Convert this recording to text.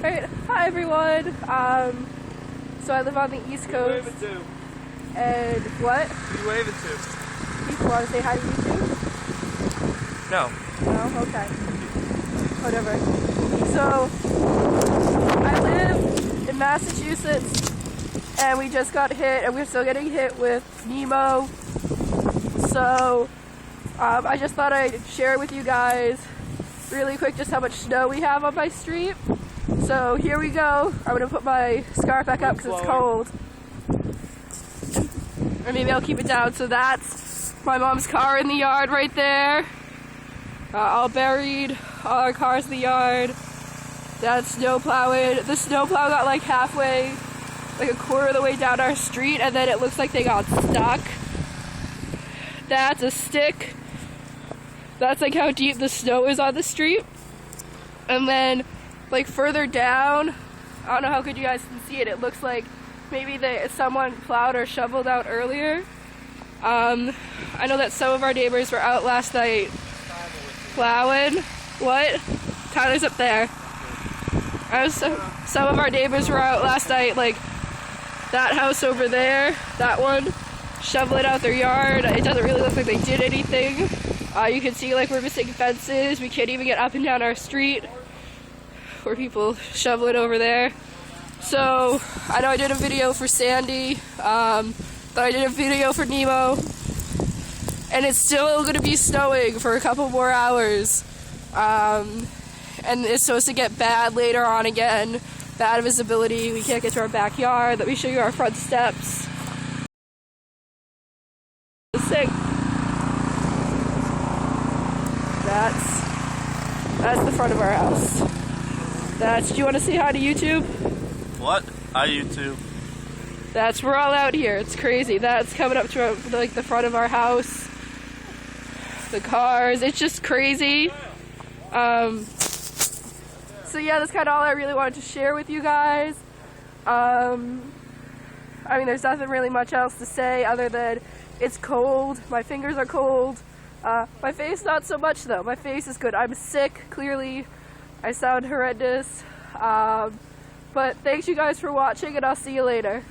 Alright, hi everyone. So I live on the East Coast. Who you waving to? And what? Who you waving to? People want to say hi to YouTube? No. No? Okay. Whatever. So, I live in Massachusetts, and we just got hit, and we're still getting hit with Nemo. So, I just thought I'd share with you guys really quick just how much snow we have on my street. So here we go. I'm gonna put my scarf back up because it's cold. Or maybe I'll keep it down. So that's my mom's car in the yard right there. All buried, all our cars in the yard. That's snow plowing. The snow plow got like halfway, like a quarter of the way down our street, and then it looks like they got stuck. That's a stick. That's like how deep the snow is on the street. And then like further down, I don't know how good you guys can see it. It looks like maybe someone plowed or shoveled out earlier. I know that some of our neighbors were out last night plowing. What? Tyler's up there. Some of our neighbors were out last night, like that house over there, that one, shoveling out their yard. It doesn't really look like they did anything. You can see like we're missing fences. We can't even get up and down our street where people shovel it over there. So I know I did a video for Sandy, then I did a video for Nemo, and it's still going to be snowing for a couple more hours. And it's supposed to get bad later on again. Bad visibility. We can't get to our backyard. Let me show you our front steps. Sick. That's the front of our house. Do you want to say hi to YouTube? What? Hi YouTube. We're all out here. It's crazy. That's coming up to like the front of our house. The cars. It's just crazy. So yeah, that's kind of all I really wanted to share with you guys. I mean, there's nothing really much else to say other than it's cold. My fingers are cold. My face not so much though. My face is good. I'm sick, clearly. I sound horrendous. But thanks you guys for watching, and I'll see you later.